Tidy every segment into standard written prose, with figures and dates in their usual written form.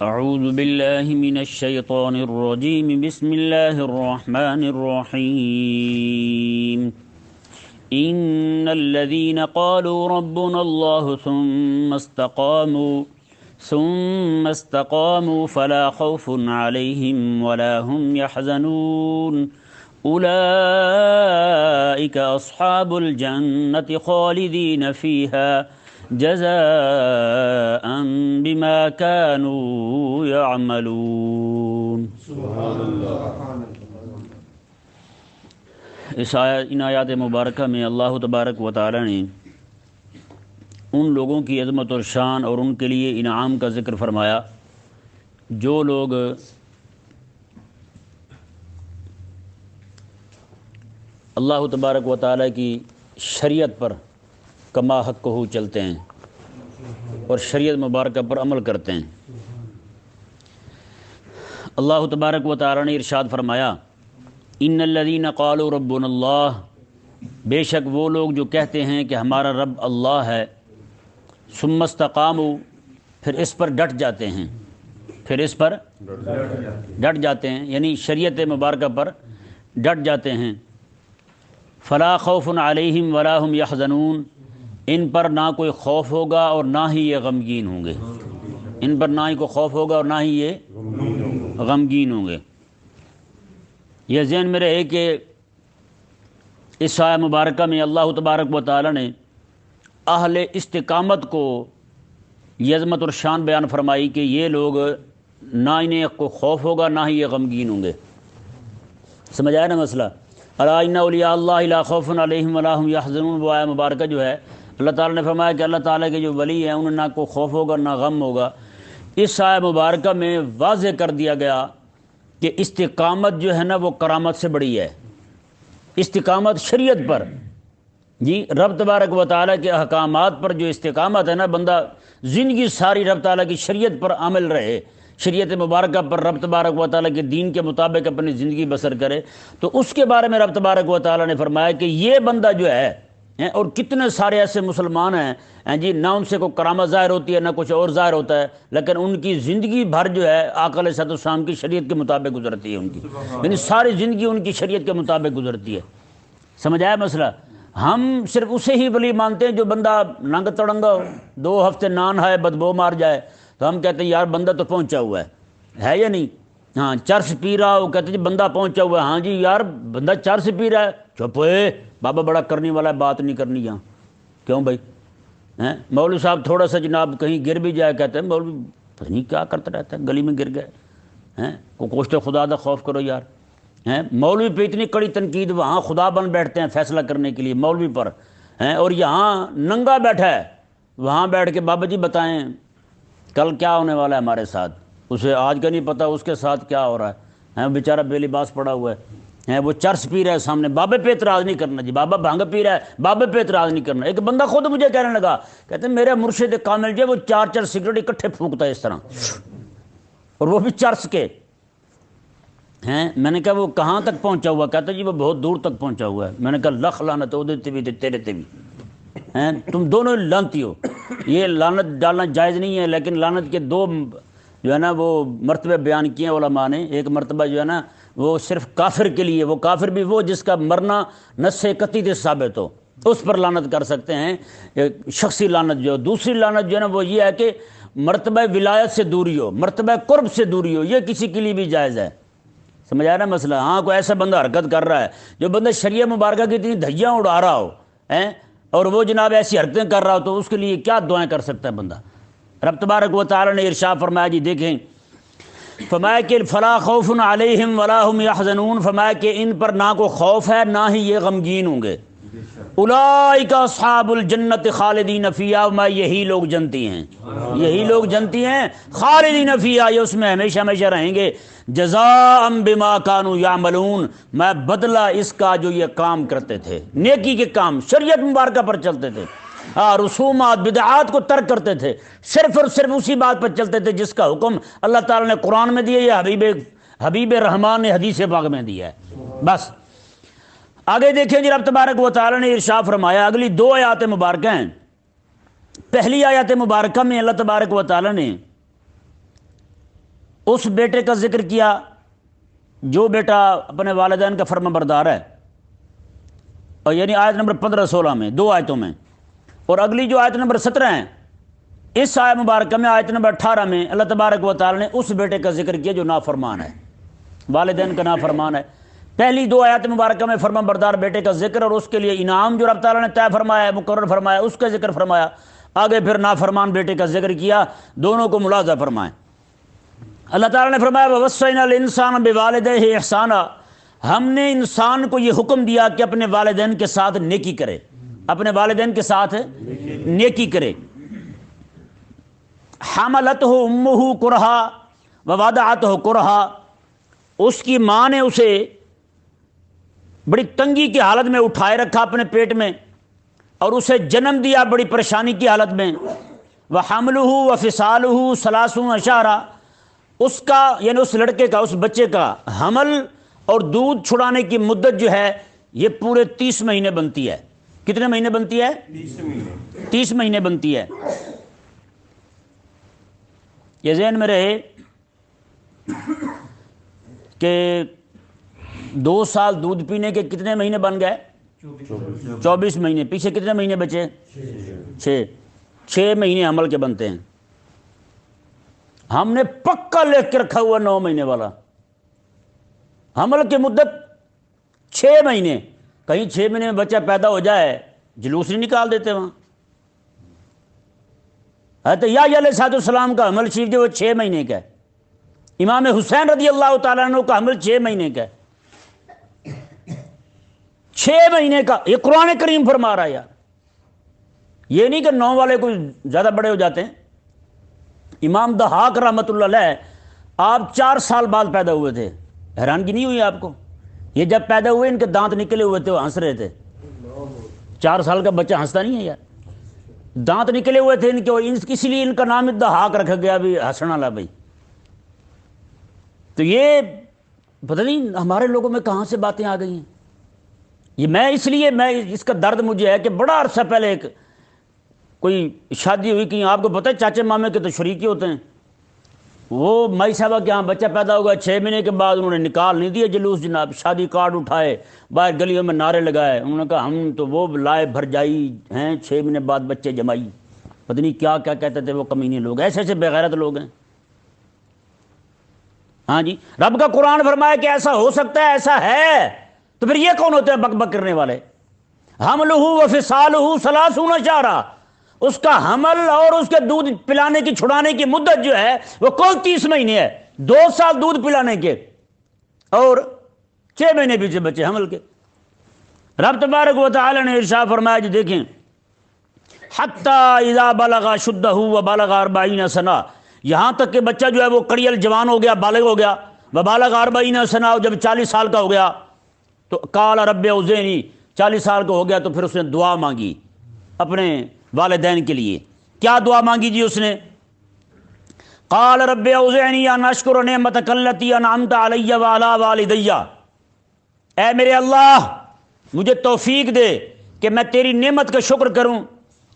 اعوذ باللہ من الشیطان الرجیم بسم اللہ الرحمن الرحیم ان الذین قالوا ربنا اللہ ثم استقاموا فلا خوف علیہم ولا هم يحزنون اولئک اصحاب الجنة خالدین فیہا جزاء بما كانوا يعملون۔ سبحان اللہ۔ ان آیات مبارکہ میں اللہ تبارک و تعالی نے ان لوگوں کی عظمت اور شان اور ان کے لیے انعام کا ذکر فرمایا جو لوگ اللہ تبارک و تعالی کی شریعت پر کما حق ہو چلتے ہیں اور شریعت مبارکہ پر عمل کرتے ہیں۔ اللہ تبارک و تعالی نے ارشاد فرمایا ان الذین قالوا ربنا اللہ، بے شک وہ لوگ جو کہتے ہیں کہ ہمارا رب اللہ ہے، ثم استقاموا، پھر اس پر ڈٹ جاتے ہیں، یعنی شریعت مبارکہ پر ڈٹ جاتے ہیں، فلا خوف علیہم ولا هم يحزنون، ان پر نہ کوئی خوف ہوگا اور نہ ہی یہ غمگین ہوں گے، ان پر نہ ہی کوئی خوف ہوگا اور نہ ہی یہ غمگین ہوں گے۔ یہ ذہن میں رہے کہ اس آیہ مبارکہ میں اللہ تبارک و تعالی نے اہل استقامت کو یہ عظمت اور شان بیان فرمائی کہ یہ لوگ نہ انہیں کو خوف ہوگا نہ ہی یہ غمگین ہوں گے۔ سمجھ آیا نا مسئلہ؟ الا ان اولیاء اللہ لا خوف علیہم ولا هم يحزنون، وہ آیہ مبارکہ جو ہے اللہ تعالیٰ نے فرمایا کہ اللہ تعالیٰ کے جو ولی ہیں انہیں نہ کوئی خوف ہوگا نہ غم ہوگا۔ اس آیہ مبارکہ میں واضح کر دیا گیا کہ استقامت جو ہے نا وہ کرامت سے بڑی ہے۔ استقامت شریعت پر، جی رب تبارک و تعالیٰ کے احکامات پر جو استقامت ہے نا، بندہ زندگی ساری رب تعالیٰ کی شریعت پر عمل رہے، شریعت مبارکہ پر رب تبارک و تعالیٰ کے دین کے مطابق اپنی زندگی بسر کرے، تو اس کے بارے میں رب تبارک و تعالیٰ نے فرمایا کہ یہ بندہ جو ہے، اور کتنے سارے ایسے مسلمان ہیں جی نہ ان سے کوئی کرامت ظاہر ہوتی ہے نہ کچھ اور ظاہر ہوتا ہے، لیکن ان کی زندگی بھر جو ہے آقا علیہ السلام کی شریعت کے مطابق گزرتی ہے، ان کی یعنی ساری زندگی ان کی شریعت کے مطابق گزرتی ہے۔ سمجھ آیا مسئلہ؟ ہم صرف اسے ہی ولی مانتے ہیں جو بندہ ننگ تڑنگا ہو، 2 ہفتے نان ہے بدبو مار جائے تو ہم کہتے ہیں یار بندہ تو پہنچا ہوا ہے یا نہیں؟ ہاں چرس پی رہا ہو، کہتے ہیں بندہ پہنچا ہوا ہے، ہاں جی یار بندہ چرس پی رہا ہے، چپ ہوئے بابا بڑا کرنے والا ہے، بات نہیں کرنی یہاں، کیوں بھائی؟ مولوی صاحب تھوڑا سا جناب کہیں گر بھی جائے کہتے ہیں مولوی پتہ نہیں کیا کرتا رہتا ہے، گلی میں گر گئے کو کوشت خدا دا خوف کرو یار۔ مولوی پہ اتنی کڑی تنقید، وہاں خدا بن بیٹھتے ہیں فیصلہ کرنے کے لیے مولوی پر، اور یہاں ننگا بیٹھا ہے، وہاں بیٹھ کے بابا جی بتائیں کل کیا ہونے والا ہے ہمارے ساتھ، اسے آج کا نہیں پتہ اس کے ساتھ کیا ہو رہا ہے، بیچارہ بے لباس پڑا ہوا ہے، وہ چرس پی رہا ہے سامنے، بابے پہ اعتراض نہیں کرنا جی، بابا بھانگ پی رہا ہے بابے پہ اعتراض نہیں کرنا۔ ایک بندہ خود مجھے کہنے لگا، کہتے ہیں میرے مرشد کامل جو ہے وہ 4 سگریٹ اکٹھے پھونکتا ہے اس طرح، اور وہ بھی چرس کے ہیں۔ میں نے کہا وہ کہاں تک پہنچا ہوا؟ کہتا جی وہ بہت دور تک پہنچا ہوا ہے۔ میں نے کہا لکھ لعنت تے بھی تیرے تے بھی، تم دونوں لعنتی ہو۔ یہ لعنت ڈالنا جائز نہیں ہے، لیکن لعنت کے 2 جو ہے نا وہ مرتبے بیان کیے علماء نے۔ ایک مرتبہ جو ہے نا وہ صرف کافر کے لیے، وہ کافر بھی وہ جس کا مرنا نص قطعی سے ثابت ہو، اس پر لعنت کر سکتے ہیں شخصی لعنت جو۔ دوسری لعنت جو ہے نا وہ یہ ہے کہ مرتبہ ولایت سے دوری ہو، مرتبہ قرب سے دوری ہو، یہ کسی کے لیے بھی جائز ہے۔ سمجھ آیا نا مسئلہ؟ ہاں کوئی ایسا بندہ حرکت کر رہا ہے جو بندہ شریعہ مبارکہ کی اتنی دھجیاں اڑا رہا ہو اور وہ جناب ایسی حرکتیں کر رہا ہو، تو اس کے لیے کیا دعائیں کر سکتا ہے بندہ؟ رب تبارک و تعالی نے ارشاد فرمایا جی دیکھیں، فرمایا کہ فلا خوف علیہم ولا هم يحزنون، فرمایا کہ ان پر نہ کو خوف ہے نہ ہی یہ غمگین ہوں گے۔ اولئک اصحاب الجنت خالدین فیہا، میں یہی لوگ جنتی ہیں، یہی لوگ جنتی ہیں، خالدین فیہا، یہ اس میں ہمیشہ ہمیشہ رہیں گے، جزاء بما كانوا يعملون، میں بدلہ اس کا جو یہ کام کرتے تھے، نیکی کے کام شریعت مبارکہ پر چلتے تھے، رسومات بدعات کو ترک کرتے تھے، صرف اور صرف اسی بات پر چلتے تھے جس کا حکم اللہ تعالیٰ نے قرآن میں دیا یا حبیب رحمان نے حدیث پاک میں دیا ہے۔ بس آگے دیکھیں جی، رب تبارک و تعالیٰ نے ارشاد فرمایا، اگلی 2 آیات مبارکہ ہیں۔ پہلی آیت مبارکہ میں اللہ تبارک و تعالیٰ نے اس بیٹے کا ذکر کیا جو بیٹا اپنے والدین کا فرما بردار ہے، اور یعنی آیت نمبر 15-16 میں، 2 آیتوں میں، اور اگلی جو آیت نمبر 17 ہے اس آیت مبارکہ میں، آیت نمبر 18 میں اللہ تبارک و تعالی نے اس بیٹے کا ذکر کیا جو نافرمان ہے، والدین کا نافرمان ہے۔ پہلی 2 آیات مبارکہ میں فرما بردار بیٹے کا ذکر اور اس کے لیے انعام جو رب تعالیٰ نے طے فرمایا ہے، مقرر فرمایا، اس کا ذکر فرمایا، آگے پھر نافرمان بیٹے کا ذکر کیا، دونوں کو ملاحظہ فرمائیں۔ اللہ تعالیٰ نے فرمایا وَوَصَّيْنَا الْإِنسَانَ بِوَالِدَيْهِ إِحْسَانًا، ہم نے انسان کو یہ حکم دیا کہ اپنے والدین کے ساتھ نیکی کرے، اپنے والدین کے ساتھ نیکی کرے۔ حَمَلَتْهُ أُمُّهُ كُرْهًا وَوَضَعَتْهُ كُرْهًا، اس کی ماں نے اسے بڑی تنگی کی حالت میں اٹھائے رکھا اپنے پیٹ میں، اور اسے جنم دیا بڑی پریشانی کی حالت میں۔ وَحَمْلُهُ وَفِصَالُهُ 30 شهرًا، اس کا یعنی اس لڑکے کا، اس بچے کا حمل اور دودھ چھڑانے کی مدت جو ہے یہ پورے 30 مہینے بنتی ہے۔ کتنے مہینے بنتی ہے؟ 30 مہینے بنتی ہے۔ یہ ذہن میں رہے کہ 2 سال دودھ پینے کے کتنے مہینے بن گئے؟ 24 مہینے۔ پیچھے کتنے مہینے بچے؟ 6 مہینے حمل کے بنتے ہیں۔ ہم نے پکا لکھ کے رکھا ہوا 9 مہینے والا حمل کی مدت 6 مہینے، کہیں 6 مہینے میں بچہ پیدا ہو جائے جلوس نہیں نکال دیتے وہاں۔ حضرت یحییٰ علیہ السلام کا حمل شریف جو وہ 6 مہینے کا ہے، امام حسین رضی اللہ تعالیٰ عنہ کا حمل 6 مہینے کا ہے، 6 مہینے کا، یہ قرآن کریم فرما رہا ہے یار۔ یہ نہیں کہ 9 والے کوئی زیادہ بڑے ہو جاتے ہیں۔ امام ضحاک رحمۃ اللہ علیہ، آپ 4 سال بعد پیدا ہوئے تھے، حیرانگی نہیں ہوئی آپ کو؟ یہ جب پیدا ہوئے ان کے دانت نکلے ہوئے تھے، وہ ہنس رہے تھے۔ 4 سال کا بچہ ہنستا نہیں ہے یار، دانت نکلے ہوئے تھے ان کے، اسی لیے ان کا نام ضحاک رکھا گیا بھی ہنسنا لا بھائی۔ تو یہ پتہ نہیں ہمارے لوگوں میں کہاں سے باتیں آ گئی ہیں۔ یہ میں اس لیے اس کا درد مجھے ہے کہ بڑا عرصہ پہلے ایک کوئی شادی ہوئی، کہ آپ کو پتہ ہے چاچے مامے کے تو شریکی ہوتے ہیں، وہ مائی صاحبہ کے یہاں بچہ پیدا ہوگا، 6 مہینے کے بعد انہوں نے نکال نہیں دیا جلوس جناب، شادی کارڈ اٹھائے، باہر گلیوں میں نعرے لگائے، انہوں نے کہا ہم تو وہ لائے بھر جائی ہیں، 6 مہینے بعد بچے جمائی، پتہ نہیں کیا کیا کہتے تھے وہ کمینے لوگ، ایسے ایسے بے غیرت لوگ ہیں۔ ہاں جی، رب کا قرآن فرمایا کہ ایسا ہو سکتا ہے، ایسا ہے، تو پھر یہ کون ہوتے ہیں بک بک کرنے والے؟ حملہ وفصالہ 30 شہرا، اس کا حمل اور اس کے دودھ پلانے کی چھڑانے کی مدت جو ہے وہ کل 30 مہینے ہے۔ 2 سال دودھ پلانے کے اور 6 مہینے پیچھے بچے حمل کے۔ رب تبارک و تعالی نے ارشاد فرمایا جو دیکھیں، حتی اذا بلغ شدہ وبلغ 40 سنہ، یہاں تک کہ بچہ جو ہے وہ کڑیل جوان ہو گیا، بالغ ہو گیا، وبلغ 40 سنہ، جب 40 سال کا ہو گیا تو قال رب اوزعنی، 40 سال کا ہو گیا تو پھر اس نے دعا مانگی اپنے والدین کے لیے۔ کیا دعا مانگی جی اس نے؟ قال رب اوزعنی ان اشکر نعمتک التی انعمت علی وعلی والدی، اے میرے اللہ مجھے توفیق دے کہ میں تیری نعمت کا شکر کروں،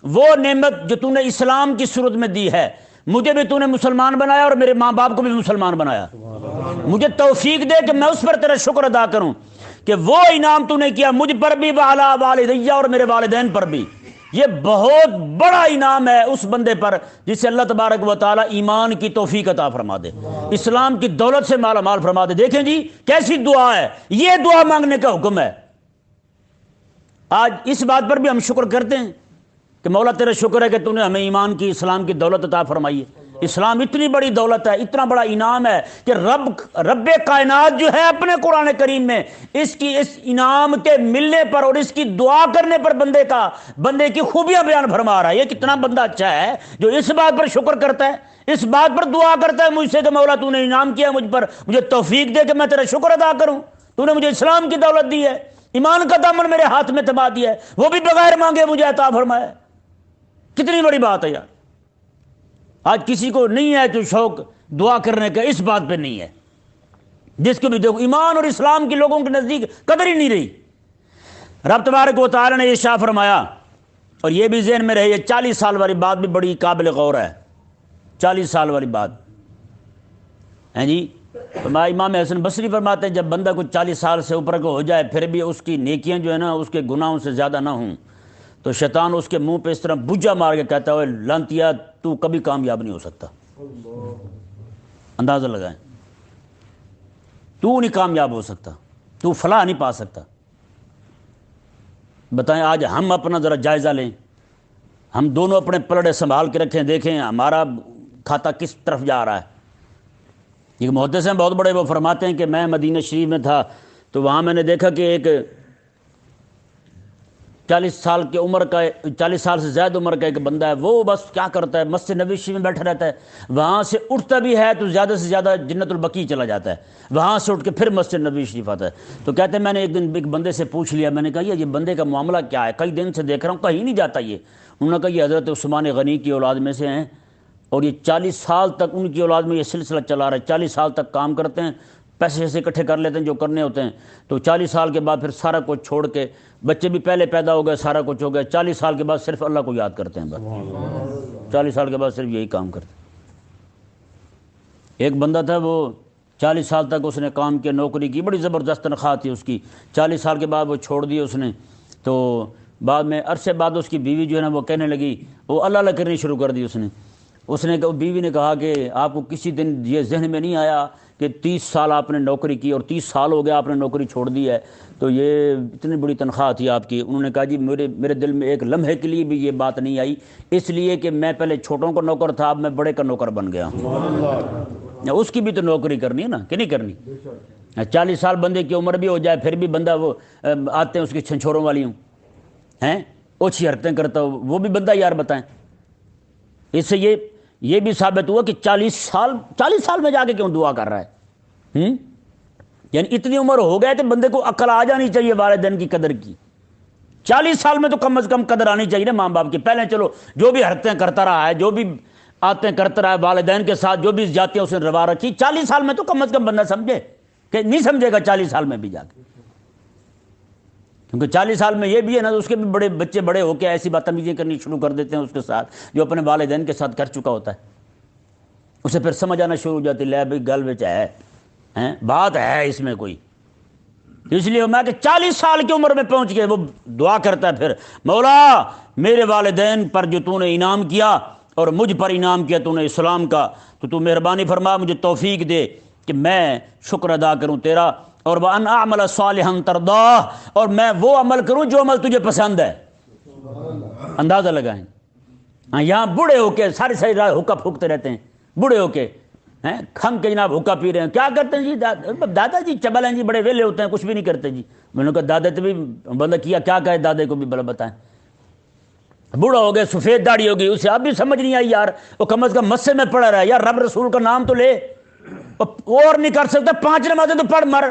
وہ نعمت جو تو نے اسلام کی صورت میں دی ہے، مجھے بھی تو نے مسلمان بنایا اور میرے ماں باپ کو بھی مسلمان بنایا، مجھے توفیق دے کہ میں اس پر تیرا شکر ادا کروں کہ وہ انعام تو نے کیا مجھ پر بھی وعلی والدی، اور میرے والدین پر بھی۔ یہ بہت بڑا انعام ہے اس بندے پر جسے اللہ تبارک و تعالی ایمان کی توفیق عطا فرما دے، اسلام کی دولت سے مالا مال فرما دے۔ دیکھیں جی کیسی دعا ہے، یہ دعا مانگنے کا حکم ہے۔ آج اس بات پر بھی ہم شکر کرتے ہیں کہ مولا تیرا شکر ہے کہ تو نے ہمیں ایمان کی، اسلام کی دولت عطا فرمائی ہے۔ اسلام اتنی بڑی دولت ہے، اتنا بڑا انعام ہے کہ رب کائنات جو ہے اپنے قرآن کریم میں اس انعام کے ملنے پر اور اس کی دعا کرنے پر بندے کی خوبیاں بیان فرما رہا ہے۔ یہ کتنا بندہ اچھا ہے جو اس بات پر شکر کرتا ہے، اس بات پر دعا کرتا ہے مجھ سے کہ مولا تو نے انعام کیا مجھ پر، مجھے توفیق دے کہ میں تیرا شکر ادا کروں، تو نے مجھے اسلام کی دولت دی ہے، ایمان کا دامن میرے ہاتھ میں تھما دیا ہے، وہ بھی بغیر مانگے مجھے عطا فرمایا۔ کتنی بڑی بات ہے یار۔ آج کسی کو نہیں ہے جو شوق دعا کرنے کا، اس بات پہ نہیں ہے، جس کو بھی دیکھو ایمان اور اسلام کے لوگوں کے نزدیک قدر ہی نہیں رہی۔ رب تبارک و تعالی نے یہ شاہ فرمایا، اور یہ بھی ذہن میں رہے، یہ 40 سال والی بات بھی بڑی قابل غور ہے۔ 40 سال والی بات ہیں جی۔ امام حسن بصری فرماتے ہیں جب بندہ کوئی 40 سال سے اوپر کو ہو جائے پھر بھی اس کی نیکیاں جو ہے نا اس کے گناہوں سے زیادہ نہ ہوں تو شیطان اس کے منہ پہ اس طرح بجا مار کے کہتا ہے لانتیا تو کبھی کامیاب نہیں ہو سکتا۔ اندازہ لگائیں، تو نہیں کامیاب ہو سکتا، تو فلاح نہیں پا سکتا۔ بتائیں آج ہم اپنا ذرا جائزہ لیں، ہم دونوں اپنے پلڑے سنبھال کے رکھیں، دیکھیں ہمارا کھاتا کس طرف جا رہا ہے۔ ایک محدث ہیں بہت بڑے، وہ فرماتے ہیں کہ میں مدینہ شریف میں تھا تو وہاں میں نے دیکھا کہ ایک 40 سال کی عمر کا 40 سال سے زیادہ عمر کا ایک بندہ ہے، وہ بس کیا کرتا ہے مسجد نبوی شریف میں بیٹھا رہتا ہے، وہاں سے اٹھتا بھی ہے تو زیادہ سے زیادہ جنت البقیع چلا جاتا ہے، وہاں سے اٹھ کے پھر مسجد نبوی شریف آتا ہے۔ تو کہتے ہیں میں نے ایک دن ایک بندے سے پوچھ لیا، میں نے کہا یہ بندے کا معاملہ کیا ہے، کئی دن سے دیکھ رہا ہوں کہیں نہیں جاتا یہ۔ انہوں نے کہا یہ حضرت عثمان غنی کی اولاد میں سے ہیں اور یہ 40 سال تک ان کی اولاد میں یہ سلسلہ چلا رہا ہے، 40 سال تک کام کرتے ہیں، پیسے ایسے اکٹھے کر لیتے ہیں جو کرنے ہوتے ہیں، تو 40 سال کے بعد پھر سارا کچھ چھوڑ کے، بچے بھی پہلے پیدا ہو گئے، سارا کچھ ہو گیا، 40 سال کے بعد صرف اللہ کو یاد کرتے ہیں بس، 40 سال کے بعد صرف یہی کام کرتے ہیں۔ ایک بندہ تھا وہ 40 سال تک اس نے کام کیا، نوکری کی، بڑی زبردست تنخواہ تھی اس کی، 40 سال کے بعد وہ چھوڑ دی اس نے، تو بعد میں عرصے بعد اس کی بیوی جو ہے نا وہ کہنے لگی، وہ اللہ اللہ کرنی شروع کر دی اس نے بیوی نے کہا کہ آپ کو کسی دن یہ ذہن میں نہیں آیا کہ 30 سال آپ نے نوکری کی اور 30 سال ہو گیا آپ نے نوکری چھوڑ دی ہے، تو یہ اتنی بڑی تنخواہ تھی آپ کی۔ انہوں نے کہا جی میرے دل میں ایک لمحے کے لیے بھی یہ بات نہیں آئی، اس لیے کہ میں پہلے چھوٹوں کا نوکر تھا، اب میں بڑے کا نوکر بن گیا ہوں۔ اس کی بھی تو نوکری کرنی ہے نا، کہ نہیں کرنی؟ 40 سال بندے کی عمر بھی ہو جائے پھر بھی بندہ وہ آتے ہیں اس کی چھنچھوروں والی ہوں ہیں اوچھی حرکتیں کرتا ہو، وہ بھی بندہ یار بتائیں۔ اس سے یہ بھی ثابت ہوا کہ 40 سال میں جا کے کیوں دعا کر رہا ہے، یعنی اتنی عمر ہو گئے تو بندے کو عقل آ جانی چاہیے والدین کی قدر کی۔ 40 سال میں تو کم از کم قدر آنی چاہیے نا ماں باپ کی۔ پہلے چلو جو بھی حرکتیں کرتا رہا ہے، جو بھی آتے کرتا رہا ہے والدین کے ساتھ، جو بھی زیادتیاں اس نے روا رکھی، 40 سال میں تو کم از کم بندہ سمجھے، کہ نہیں سمجھے گا 40 سال میں بھی جا کے، کیونکہ 40 سال میں یہ بھی ہے نا اس کے بھی بڑے بچے بڑے ہو کے ایسی بدتمیزیاں کرنی شروع کر دیتے ہیں اس کے ساتھ جو اپنے والدین کے ساتھ کر چکا ہوتا ہے، اسے پھر سمجھ آنا شروع ہو جاتی لے بھائی گل وچ ہے بات ہے اس میں کوئی۔ اس لیے میں کہ 40 سال کی عمر میں پہنچ کے وہ دعا کرتا ہے پھر، مولا میرے والدین پر جو تو نے انعام کیا اور مجھ پر انعام کیا تو نے اسلام کا، تو مہربانی فرما مجھے توفیق دے کہ میں شکر ادا کروں تیرا، اور وَأَنْ أَعْمَلَ صَالِحًا تَرْضَاهُ، اور میں وہ عمل کروں جو عمل تجھے پسند ہے۔ اندازہ لگائیں، یہاں بوڑھے ہو کے ساری رات حکا پھونکتے رہتے ہیں، بوڑھے ہو کے کھم کے جناب حکا پی رہے ہیں، کیا کرتے ہیں جی دادا جی چبل ہیں جی، بڑے ویلے ہوتے ہیں، کچھ بھی نہیں کرتے جی۔ میں نے کہا دادے تو بھی بندہ کیا کہے دادے کو بھی بلا بتائیں، بوڑھا ہو گیا، سفید داڑھی ہو گئی، اسے اب بھی سمجھ نہیں آئی یار، وہ کم از کم مسجد میں پڑھا رہا ہے یار، رب رسول کا نام تو لے، اور نہیں کر سکتا 5 نمازیں تو پڑھ مر۔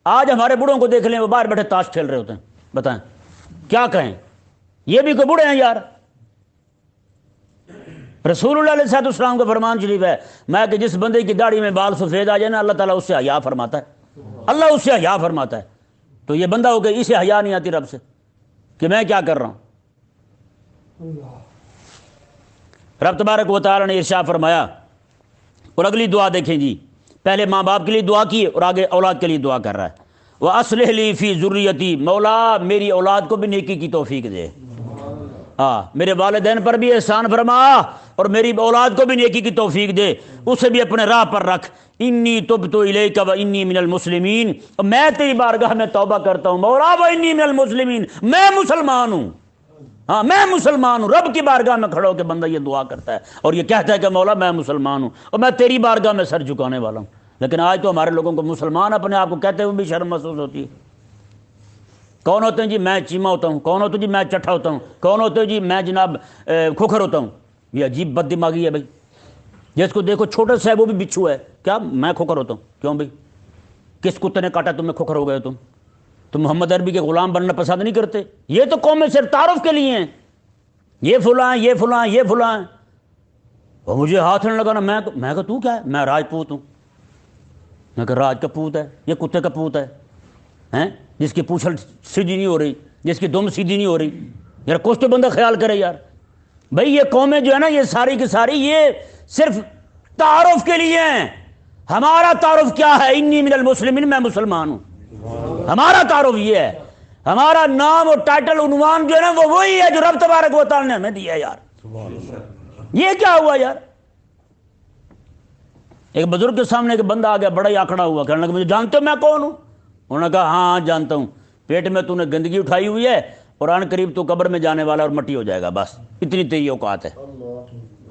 آج ہمارے بوڑھوں کو دیکھ لیں وہ باہر بیٹھے تاش کھیل رہے ہوتے ہیں، بتائیں کیا کہیں، یہ بھی کوئی بوڑھے ہیں یار؟ رسول اللہ علیہ السلام کا فرمان شریف ہے، میں کہ جس بندے کی داڑھی میں بال سفید آ جائے نا اللہ تعالیٰ اس سے حیا فرماتا ہے، اللہ اس سے حیا فرماتا ہے۔ تو یہ بندہ ہو گیا اسے حیا نہیں آتی رب سے کہ میں کیا کر رہا ہوں۔ رب تبارک و تعالیٰ نے ارشاد فرمایا، اور اگلی دعا دیکھیں جی، پہلے ماں باپ کے لیے دعا کی اور آگے اولاد کے لیے دعا کر رہا ہے، وَأَصْلِحْ لِي فِي ذُرِّيَّتِي، مولا میری اولاد کو بھی نیکی کی توفیق دے، میرے والدین پر بھی احسان فرما اور میری اولاد کو بھی نیکی کی توفیق دے، اسے بھی اپنے راہ پر رکھ، انی تبت الیک و انی من المسلمین، میں تیری بارگاہ میں توبہ کرتا ہوں مولا، و انی من المسلمین، میں مسلمان ہوں، میں مسلمان ہوں۔ رب کی بارگاہ میں کھڑا ہو کے بندہ یہ دعا کرتا ہے اور یہ کہتا ہے کہ مولا میں مسلمان ہوں اور میں تیری بارگاہ میں سر جھکانے والا ہوں۔ لیکن آج تو ہمارے لوگوں کو مسلمان اپنے آپ کو کہتے ہوئے بھی شرم محسوس ہوتی ہے۔ کون ہوتے ہیں جی میں چیما ہوتا ہوں، کون ہوتے ہیں جی میں چٹھا ہوتا ہوں، کون ہوتے ہیں جی میں جناب کھوکھر ہوتا ہوں۔ یہ عجیب بد دماغی ہے بھائی، جس کو دیکھو چھوٹا سا ہے وہ بھی بچھو ہے، کیا میں کھوکھر ہوتا ہوں؟ کیوں بھائی کس کتے نے کاٹا تمہیں کھوکھر ہو گئے تم محمد عربی کے غلام بننا پسند نہیں کرتے؟ یہ تو قومیں صرف تعارف کے لیے ہیں، یہ فلاں یہ فلاں یہ فلاں، اور مجھے ہاتھ نہیں لگانا۔ میں کہا تو کیا ہے؟ میں راجپوت ہوں۔ میں کہا راج کا پوت ہے، یہ کتے کا پوت ہے جس کی پوچھل سیدھی نہیں ہو رہی، جس کی دم سیدھی نہیں ہو رہی، یار کچھ تو بندہ خیال کرے یار۔ بھائی یہ قومیں جو ہے نا یہ ساری کی ساری یہ صرف تعارف کے لیے ہیں، ہمارا تعارف کیا ہے؟ انی من المسلمین، میں مسلمان ہوں. ہمارا تعارف یہ ہے. ہمارا نام اور ٹائٹل عنوان جو ہے نا وہ وہی ہے جو رب تبارک و تعالی نے ہمیں دیا ہے یار. یہ کیا ہوا یار؟ ایک بزرگ کے سامنے ایک بندہ آ گیا بڑا ہی آکڑا ہوا، کہنے لگا مجھے جانتے ہو میں کون ہوں؟ انہوں نے کہا ہاں جانتا ہوں، پیٹ میں تو نے گندگی اٹھائی ہوئی ہے اور آن قریب تو قبر میں جانے والا اور مٹی ہو جائے گا، بس اتنی تیری اوقات ہے،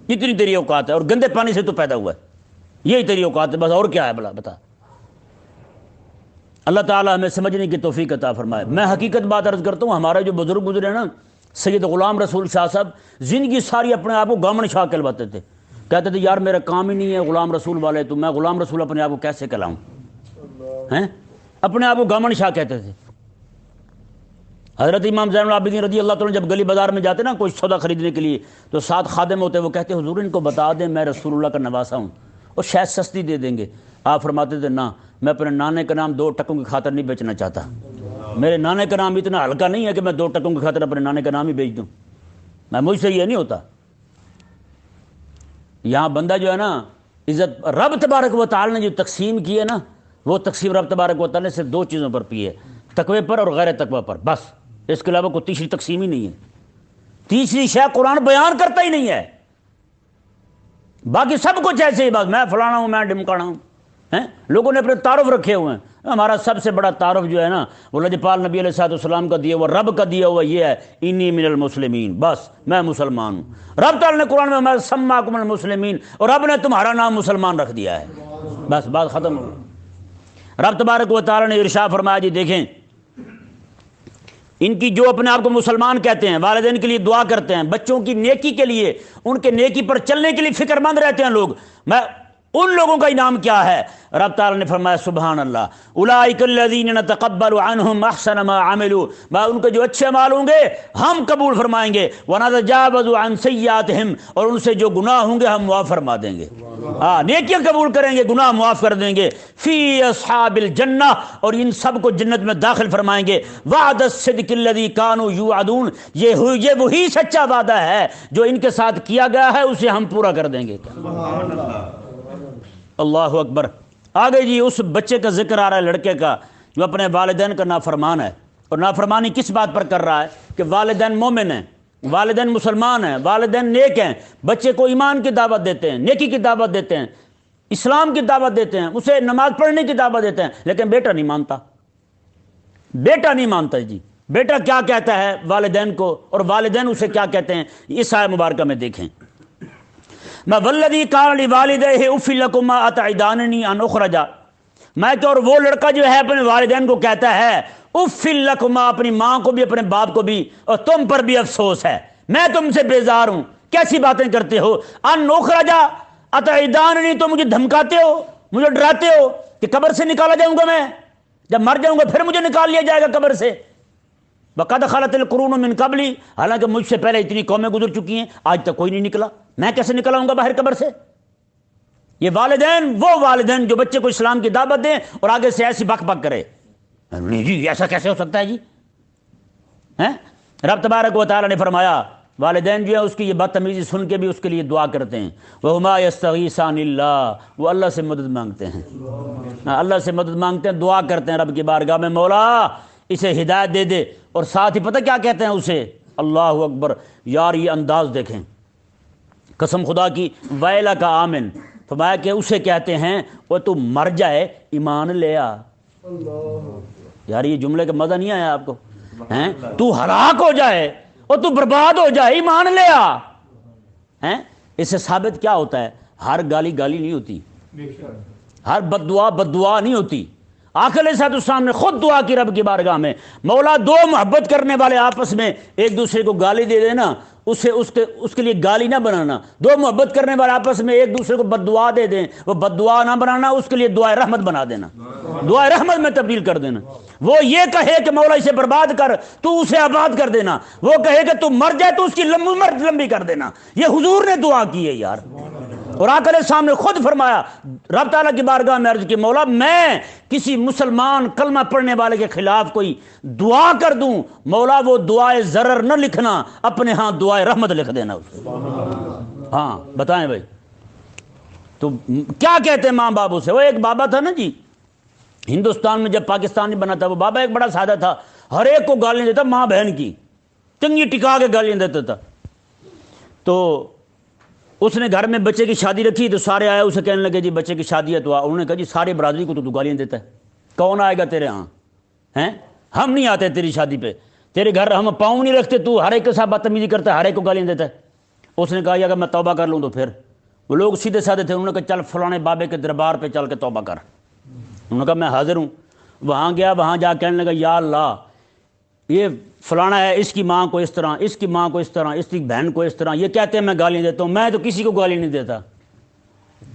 اتنی تیری اوقات ہے، اور گندے پانی سے تو پیدا ہوا ہے، یہی تیری اوقات ہے بس، اور کیا ہے بھلا بتا. اللہ تعالیٰ ہمیں سمجھنے کی توفیق عطا فرمائے. میں حقیقت بات عرض کرتا ہوں، ہمارے جو بزرگ گزرے ہیں نا، سید غلام رسول شاہ صاحب زندگی ساری اپنے آپ کو گامن شاہ کہلواتے تھے. کہتے تھے یار میرا کام ہی نہیں ہے غلام رسول والے، تو میں غلام رسول اپنے آپ کو کیسے کہلاؤں؟ ہیں اپنے آپ کو گامن شاہ کہتے تھے. حضرت امام زین العابدین رضی اللہ تعالیٰ جب گلی بازار میں جاتے نا کوئی سودا خریدنے کے لیے، تو 7 خادم ہوتے، وہ کہتے حضور ان کو بتا دیں میں رسول اللہ کا نواسا ہوں، اور شاید سستی دے دیں گے. آپ فرماتے تھے نہ، میں اپنے نانے کا نام 2 ٹکوں کی خاطر نہیں بیچنا چاہتا. میرے نانے کا نام اتنا ہلکا نہیں ہے کہ میں 2 ٹکوں کی خاطر اپنے نانے کا نام ہی بیچ دوں. مجھ سے یہ نہیں ہوتا. یہاں بندہ جو ہے نا عزت رب تبارک و تعالی نے جو تقسیم کی ہے نا، وہ تقسیم رب تبارک و تعالی نے صرف 2 چیزوں پر کی ہے، تقوی پر اور غیر تقوی پر، بس. اس کے علاوہ کوئی تیسری تقسیم ہی نہیں ہے. تیسری شے قرآن بیان کرتا ہی نہیں ہے. باقی سب کچھ ایسے ہی، بس میں فلانا ہوں، میں ڈمکانا ہوں. لوگوں نے اپنے تعارف رکھے ہوئے ہیں. ہمارا سب سے بڑا تعارف جو ہے نا وہ لجپال نبی علیہ السلام کا دیا ہوا، رب کا دیا ہوا یہ ہے انی من المسلمین، بس میں مسلمان ہوں. رب تعالیٰ نے قرآن میں ہمارا سماکم المسلمین، اور رب نے تمہارا نام مسلمان رکھ دیا ہے، بس بات ختم ہو. رب تبارک و تعالیٰ نے ارشاد فرمایا جی دیکھیں ان کی جو اپنے آپ کو مسلمان کہتے ہیں، والدین کے لیے دعا کرتے ہیں، بچوں کی نیکی کے لیے، ان کے نیکی پر چلنے کے لیے فکر مند رہتے ہیں لوگ، میں ان لوگوں کا انعام کیا ہے؟ رب تعالیٰ نے فرمایا سبحان اللہ، اولئک الذین نتقبل عنہم احسن ما عملوا، ان کے جو اچھے اعمال ہوں گے ہم قبول فرمائیں گے، ونتجاوز عن سیئاتہم، اور ان سے جو گناہ ہوں گے ہم معاف فرما دیں گے. نیکیاں قبول کریں گے، گناہ معاف کر دیں گے. فی اصحاب الجنہ، اور ان سب کو جنت میں داخل فرمائیں گے. وعد الصدق الذی کانوا یوعدون، یہ وہی سچا وعدہ ہے جو ان کے ساتھ کیا گیا ہے، اسے ہم پورا کر دیں گے. اللہ اکبر. آگے جی اس بچے کا ذکر آ رہا ہے، لڑکے کا جو اپنے والدین کا نافرمان ہے. اور نافرمانی کس بات پر کر رہا ہے؟ کہ والدین مومن ہیں، والدین مسلمان ہیں، والدین نیک ہیں، بچے کو ایمان کی دعوت دیتے ہیں، نیکی کی دعوت دیتے ہیں، اسلام کی دعوت دیتے ہیں، اسے نماز پڑھنے کی دعوت دیتے ہیں، لیکن بیٹا نہیں مانتا. بیٹا نہیں مانتا جی. بیٹا کیا کہتا ہے والدین کو، اور والدین اسے کیا کہتے ہیں؟ اس آیت مبارکہ میں دیکھیں. میں والذی قال لوالدیہ اف لکما اتعداننی ان اخرج، میں کہ اور وہ لڑکا جو ہے اپنے والدین کو کہتا ہے اف لکما، اپنی ماں کو بھی اپنے باپ کو بھی، اور تم پر بھی افسوس ہے، میں تم سے بیزار ہوں، کیسی باتیں کرتے ہو؟ ان اخرج اتعداننی، تو مجھے دھمکاتے ہو، مجھے ڈراتے ہو کہ قبر سے نکالا جاؤں گا، میں جب مر جاؤں گا پھر مجھے نکال لیا جائے گا قبر سے. وقد خلت القرون من قبلی، حالانکہ مجھ سے پہلے اتنی قومیں گزر چکی ہیں، آج تک کوئی نہیں نکلا، میں کیسے نکل آؤں گا باہر قبر سے؟ یہ والدین، وہ والدین جو بچے کو اسلام کی دعوت دیں اور آگے سے ایسی بک بک کرے، نہیں جی ایسا کیسے ہو سکتا ہے جی؟ رب تبارک و تعالیٰ نے فرمایا والدین جو ہے اس کی یہ بدتمیزی سن کے بھی اس کے لیے دعا کرتے ہیں. وہما یستغیثان اللہ، وہ اللہ سے مدد مانگتے ہیں، اللہ سے مدد مانگتے ہیں، دعا کرتے ہیں رب کی بارگاہ میں مولا اسے ہدایت دے دے. اور ساتھ ہی پتہ کیا کہتے ہیں اسے؟ اللہ اکبر. یار یہ انداز دیکھیں، قسم خدا کی، ویلا کا آمن فرمایا کہ اسے کہتے ہیں وہ تو مر جائے ایمان لے آ. یار یہ جملے کا مزہ نہیں آیا آپ کو؟ تو ہلاک ہو جائے اور تو برباد ہو جائے ایمان لے آ. اس سے ثابت کیا ہوتا ہے؟ ہر گالی گالی نہیں ہوتی، ہر بد دعا نہیں ہوتی. آقا علیہ السلام نے خود دعا کی رب کی بارگاہ میں، مولا دو محبت کرنے والے آپس میں ایک دوسرے کو گالی دے دینا، اس کے لیے گالی نہ بنانا. دو محبت کرنے والے آپس میں ایک دوسرے کو بد دعا دے دیں، وہ بد دعا نہ بنانا، اس کے لیے دعائے رحمت بنا دینا، دعائے رحمت میں تبدیل کر دینا. وہ یہ کہے کہ مولا اسے برباد کر، تو اسے آباد کر دینا. وہ کہے کہ تو مر جائے، تو اس کی عمر لمبی کر دینا. یہ حضور نے دعا کی ہے یار. اور آقا علیہ السلام نے خود فرمایا، رب تعالیٰ کی بارگاہ میں عرض کی، مولا میں کسی مسلمان کلمہ پڑھنے والے کے خلاف کوئی دعا کر دوں، مولا وہ دعائے ضرر نہ لکھنا، اپنے ہاں دعائے رحمت لکھ دینا اسے. ہاں بتائیں بھائی. تو کیا کہتے ہیں ماں باپ اسے؟ وہ ایک بابا تھا نا جی ہندوستان میں، جب پاکستان نہیں بنا تھا، وہ بابا ایک بڑا سادہ تھا، ہر ایک کو گالیاں دیتا، ماں بہن کی چنگی ٹکا کے گالیاں دیتا تھا۔ تو اس نے گھر میں بچے کی شادی رکھی تو سارے آئے اسے کہنے لگے جی بچے کی شادی ہے، تو انہوں نے کہا جی ساری برادری کو تو گالیاں دیتا ہے، کون آئے گا تیرے ہاں ہیں؟ ہم نہیں آتے تیری شادی پہ، تیرے گھر ہم پاؤں نہیں رکھتے، تو ہر ایک کے ساتھ بدتمیزی کرتا ہے، ہر ایک کو گالیاں دیتا ہے۔ اس نے کہا اگر میں توبہ کر لوں تو پھر؟ وہ لوگ سیدھے سادھے تھے، انہوں نے کہا چل فلانے بابے کے دربار پہ چل کے توبہ کر۔ انہوں نے کہا میں حاضر ہوں۔ وہاں گیا، وہاں جا کہنے لگا یا اللہ یہ فلانا ہے، اس کی ماں کو اس طرح، اس کی ماں کو اس طرح، اس کی بہن کو اس طرح، یہ کہتے ہیں میں گالیاں دیتا ہوں، میں تو کسی کو گالی نہیں دیتا،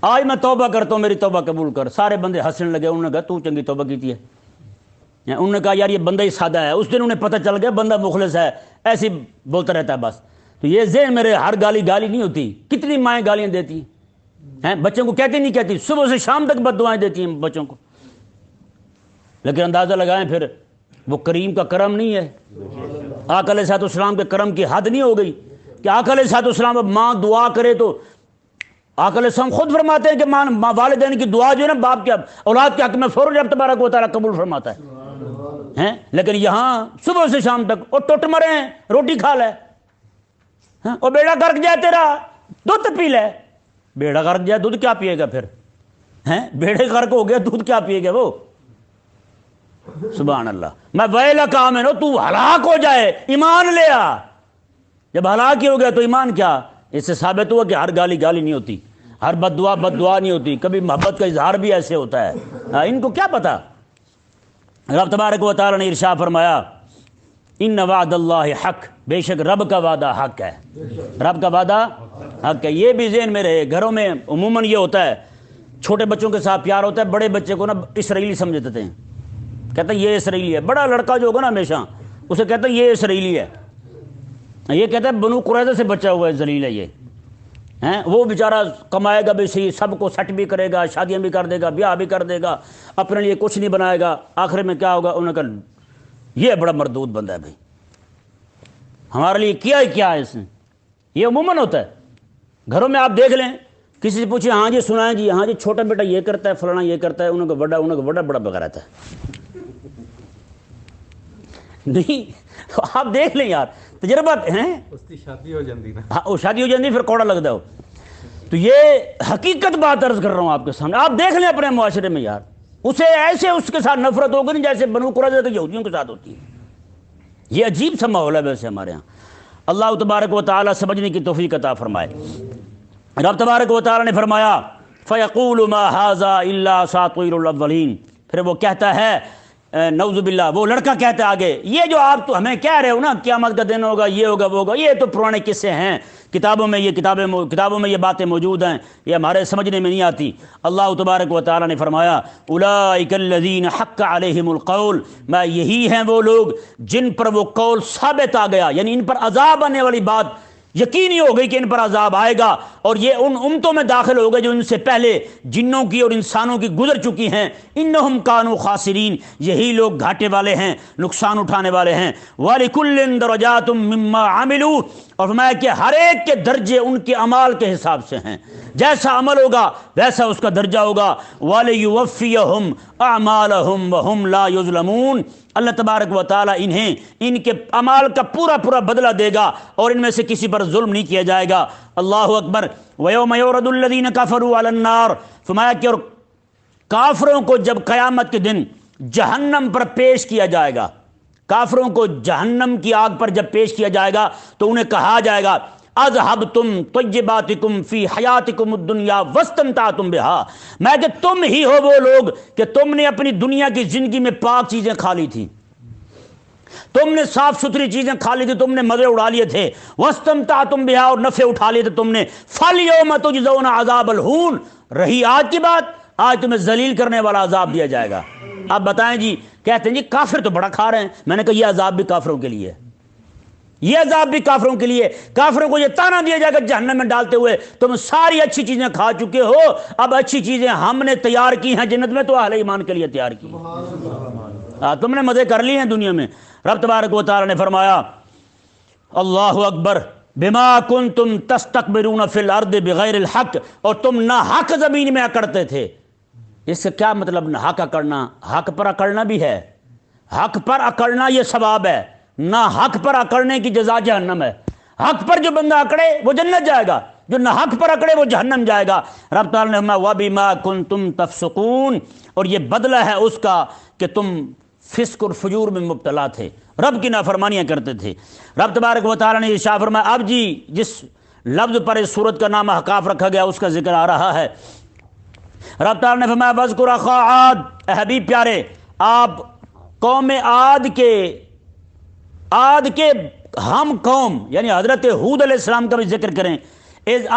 آج میں توبہ کرتا ہوں، میری توبہ قبول کر۔ سارے بندے ہنسنے لگے، انہوں نے کہا تو چنگی توبہ کیتی ہے۔ انہوں نے کہا یار یہ بندہ ہی سادہ ہے۔ اس دن انہیں پتہ چل گیا بندہ مخلص ہے، ایسے ہی بولتا رہتا ہے بس۔ تو یہ ذہن میرے، ہر گالی گالی نہیں ہوتی، کتنی مائیں گالیاں دیتی ہیں، بچوں کو کہتی نہیں کہتی، صبح سے شام تک بد دعائیں دیتی ہیں بچوں کو۔ لیکن اندازہ لگائیں پھر وہ کریم کا کرم نہیں ہے؟ آقا علیہ الصلوۃ والسلام کے کرم کی حد نہیں ہو گئی کہ آقا علیہ الصلوۃ والسلام اب ماں دعا کرے تو آقا علیہ السلام خود فرماتے ہیں کہ ماں والدین کی دعا جو ہے نا باپ کے اولاد کے حق میں فوراً رب تبارک و تعالیٰ قبول فرماتا ہے۔ لیکن یہاں صبح سے شام تک اور ٹوٹ مرے ہیں، روٹی کھا لے، اور بیڑا غرق جائے تیرا دودھ پی لے۔ بیڑا غرق جائے دودھ کیا پیے گا پھر؟ بیڑے غرق ہو گیا دودھ کیا پیے گا وہ؟ سبحان اللہ۔ میں ویلا کام ہے نا، تو ہلاک ہو جائے، ایمان لے آ۔ جب ہلاک ہی ہو گیا تو ایمان کیا؟ اس سے ثابت ہوا کہ ہر گالی گالی نہیں ہوتی، ہر بد دعا نہیں ہوتی، کبھی محبت کا اظہار بھی ایسے ہوتا ہے۔ ان کو کیا پتا؟ رب تبارک و تعالی نے ارشاد فرمایا ان وعد اللہ حق، بے شک رب کا وعدہ حق ہے، رب کا وعدہ حق ہے۔ یہ بھی ذہن میں رہے۔ گھروں میں عموماً یہ ہوتا ہے، چھوٹے بچوں کے ساتھ پیار ہوتا ہے، بڑے بچے کو نا اسرائیلی سمجھ دیتے ہیں، کہتا ہے یہ اسرائیلی ہے۔ بڑا لڑکا جو ہوگا نا ہمیشہ اسے کہتا ہے یہ اسرائیلی ہے، یہ کہتا ہے بنو قریظہ سے بچا ہوا ہے، ذلیل ہے یہ، وہ بیچارہ کمائے گا بھی صحیح، سب کو سٹ بھی کرے گا، شادیاں بھی کر دے گا، بیاہ بھی کر دے گا، اپنے لیے کچھ نہیں بنائے گا، آخر میں کیا ہوگا؟ انہوں نے کہا یہ بڑا مردود بندہ ہے بھائی، ہمارے لیے کیا ہی کیا ہے اس نے۔ یہ عموماً ہوتا ہے گھروں میں، آپ دیکھ لیں، کسی سے پوچھیں ہاں جی سنائیں جی، ہاں جی چھوٹا بیٹا یہ کرتا ہے، فلانا یہ کرتا ہے، انہوں کو بڑا بغیر رہتا ہے۔ نہیں آپ دیکھ لیں یار، تجربہ ہیں، اس کی شادی ہو جاندی نا، ہاں وہ شادی ہو جاتی پھر کوڑا لگتا ہو۔ تو یہ حقیقت بات عرض کر رہا ہوں آپ کے سامنے، آپ دیکھ لیں اپنے معاشرے میں یار، اسے ایسے اس کے ساتھ نفرت ہوگی نہیں جیسے بنو قریظہ کے یہودیوں کے ساتھ ہوتی ہے۔ یہ عجیب سا ماحول ہے ویسے ہمارے ہاں۔ اللہ تبارک و تعالیٰ سمجھنے کی توفیق عطا فرمائے۔ رب تبارک و تعالیٰ نے فرمایا فَيَقُولُ مَا هَذَا إِلَّا أَسَاطِيرُ الْأَوَّلِينَ، پھر وہ کہتا ہے نعوذ باللہ، وہ لڑکا کہتا ہے آگے، یہ جو آپ تو ہمیں کہہ رہے ہو نا قیامت کا دن ہوگا، یہ ہوگا وہ ہوگا، یہ تو پرانے قصے ہیں، کتابوں میں یہ باتیں موجود ہیں، یہ ہمارے سمجھنے میں نہیں آتی۔ اللہ تبارک و تعالیٰ نے فرمایا اولئک الذین حق علیہم القول، میں یہی ہیں وہ لوگ جن پر وہ قول ثابت آ گیا، یعنی ان پر عذاب آنے والی بات یقینی ہو گئی کہ ان پر عذاب آئے گا، اور یہ ان امتوں میں داخل ہو گئے جو ان سے پہلے جنوں کی اور انسانوں کی گزر چکی ہیں۔ انہم کانوا خاسرین، یہی لوگ گھاٹے والے ہیں، نقصان اٹھانے والے ہیں۔ وَلِكُلٍّ دَرَجَاتٌ مِّمَّا عَمِلُوا، اور فرمایا کہ ہر ایک کے درجے ان کے اعمال کے حساب سے ہیں، جیسا عمل ہوگا ویسا اس کا درجہ ہوگا۔ وَلِيُوَفِّيَهُمْ أَعْمَالَهُمْ وَهُمْ لَا يُظْلَمُونَ، اللہ تبارک و تعالیٰ انہیں ان کے اعمال کا پورا بدلہ دے گا اور ان میں سے کسی پر ظلم نہیں کیا جائے گا۔ اللہ اکبر۔ وَيَوْمَ يُعْرَضُ الَّذِينَ كَفَرُوا عَلَى النَّارِ، فرمایا کہ اور کافروں کو جب قیامت کے دن جہنم پر پیش کیا جائے گا، کافروں کو جہنم کی آگ پر جب پیش کیا جائے گا تو انہیں کہا جائے گا اذهبتم طیباتکم فی حیاتکم الدنیا واستمتعتم بها، میں کہ تم ہی ہو وہ لوگ کہ تم نے اپنی دنیا کی زندگی میں پاک چیزیں کھا لی تھی، تم نے صاف ستھری چیزیں کھا لی تھی، تم نے مزے اڑا لیے تھے، واستمتعتم بها، اور نفع اٹھا لیے تھے تم نے، فالیوم تجزون عذاب الہون، رہی آج کی بات، آج تمہیں ذلیل کرنے والا عذاب دیا جائے گا۔ اب بتائیں جی، کہتے ہیں جی کافر تو بڑا کھا رہے ہیں، میں نے کہا یہ عذاب بھی کافروں کے لیے ہے، یہ عذاب بھی کافروں کے لیے، کافروں کو یہ تانا دیا جائے گا جہنم میں ڈالتے ہوئے تم ساری اچھی چیزیں کھا چکے ہو، اب اچھی چیزیں ہم نے تیار کی ہیں جنت میں تو اہل ایمان کے لیے تیار کی ہیں، تم نے مزے کر لی ہیں دنیا میں۔ رب تبارک و تعالی نے فرمایا اللہ اکبر، بما کنتم تستکبرون فی الارض بغیر الحق، اور تم نہ حق زمین میں اکڑتے تھے۔ اس سے کیا مطلب نہ حق اکڑنا؟ حق پر اکڑنا بھی ہے، حق پر اکڑنا یہ ثواب ہے، نہ حق پر اکڑنے کی جزا جہنم ہے۔ حق پر جو بندہ اکڑے وہ جنت جائے گا، جو نہ حق پر اکڑے وہ جہنم جائے گا۔ رب تعالیٰ نے فرمایا وَبِمَا كُنتُمْ تَفْسُقُونَ، اور یہ بدلہ ہے اس کا کہ تم فسق اور فجور میں مبتلا تھے، رب کی نافرمانیاں کرتے تھے۔ رب تبارک و تعالیٰ نے ارشاد فرمایا، اب جی جس لفظ پر اس سورت کا نام احقاف رکھا گیا اس کا ذکر آ رہا ہے۔ رب تعالیٰ نے فرمایا وَاذْكُرْ أَخَا عَادٍ، اے حبیب پیارے آپ قوم عاد کے ہم قوم یعنی حضرت ہود علیہ السلام کا بھی ذکر کریں۔ اذ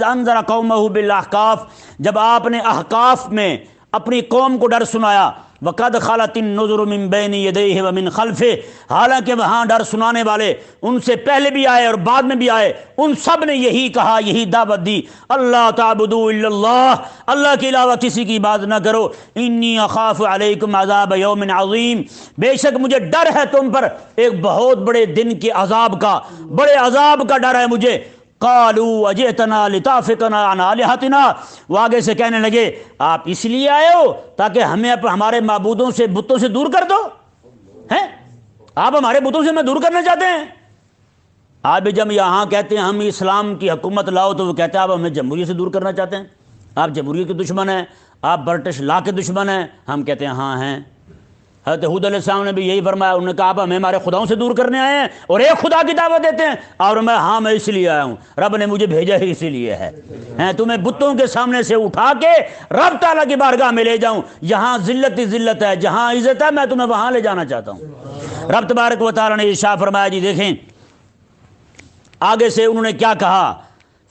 انذر قومہ بالاحقاف، جب آپ نے احقاف میں اپنی قوم کو ڈر سنایا۔ وقد خلت النذر من بین یدیہ ومن خلفہ، حالانکہ وہاں ڈر سنانے والے ان سے پہلے بھی آئے اور بعد میں بھی آئے، ان سب نے یہی کہا، یہی دعوت دی، اللہ تعبدوا الا اللہ، اللہ کے علاوہ کسی کی عبادت نہ کرو، انی اخاف علیکم عذاب یوم عظیم، بے شک مجھے ڈر ہے تم پر ایک بہت بڑے دن کے عذاب کا، بڑے عذاب کا ڈر ہے مجھے۔ قالوا اجئتنا لتافکنا عن آلہتنا، وہ آگے سے کہنے لگے آپ اس لیے آئے ہو تاکہ ہمیں ہمارے معبودوں سے بتوں سے دور کر دو ہیں؟ آپ ہمارے بتوں سے ہمیں دور کرنا چاہتے ہیں؟ آپ بھی جب یہاں کہتے ہیں ہم اسلام کی حکومت لاؤ تو وہ کہتے ہیں آپ ہمیں جمہوریت سے دور کرنا چاہتے ہیں، آپ جمہوریت کے دشمن ہیں، آپ برٹش لا کے دشمن ہیں۔ ہم کہتے ہیں ہاں ہیں۔ حضرت ہود علیہ السلام نے بھی یہی فرمایا، انہوں نے کہا آپ ہمیں ہمارے خداؤں سے دور کرنے آئے ہیں اور ایک خدا کی دعوت دیتے ہیں، اور میں ہاں میں اس لیے آیا ہوں، رب نے مجھے بھیجا ہی اسی لیے ہے، تمہیں بتوں کے سامنے سے اٹھا کے رب تعالیٰ کی بارگاہ میں لے جاؤں، جہاں ذلت ہی ذلت ہے، جہاں عزت ہے، میں تمہیں وہاں لے جانا چاہتا ہوں۔ رب تبارک و تعالیٰ نے ارشاد فرمایا، جی دیکھیں آگے سے انہوں نے کیا کہا،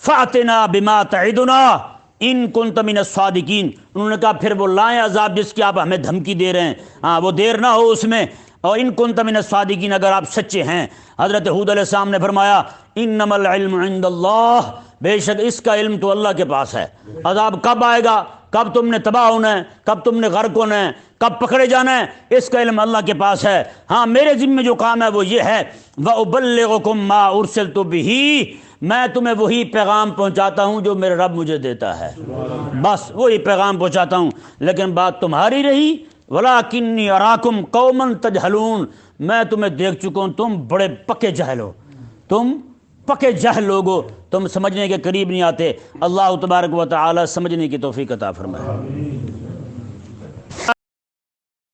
فَأْتِنَا بِمَا تَعِدُنَا ان کنت من الصادقین، انہوں نے کہا پھر وہ لائیں عذاب جس کی آپ ہمیں دھمکی دے رہے ہیں، ہاں وہ دیر نہ ہو اس میں، اور ان کنت من الصادقین اگر آپ سچے ہیں۔ حضرت ہود علیہ السلام نے فرمایا انما العلم عند اللہ، بے شک اس کا علم تو اللہ کے پاس ہے، عذاب کب آئے گا، کب تم نے تباہ ہونا ہے، کب تم نے غرق ہونا ہے، کب پکڑے جانا ہے، اس کا علم اللہ کے پاس ہے۔ ہاں میرے ذمہ جو کام ہے وہ یہ ہے، وَأُبَلِّغُكُم مَّا أُرْسِلْتُ بِهِ، میں تمہیں وہی پیغام پہنچاتا ہوں جو میرے رب مجھے دیتا ہے، بس وہی پیغام پہنچاتا ہوں، لیکن بات تمہاری رہی وَلَٰكِنِّي أَرَاكُمْ قَوْمًا تَجْهَلُونَ، میں تمہیں دیکھ چکا ہوں تم بڑے پکے جاہل ہو، تم پکے جاہل لوگ ہو، تم سمجھنے کے قریب نہیں آتے۔ اللہ تبارک و تعالی سمجھنے کی توفیق عطا فرمائے۔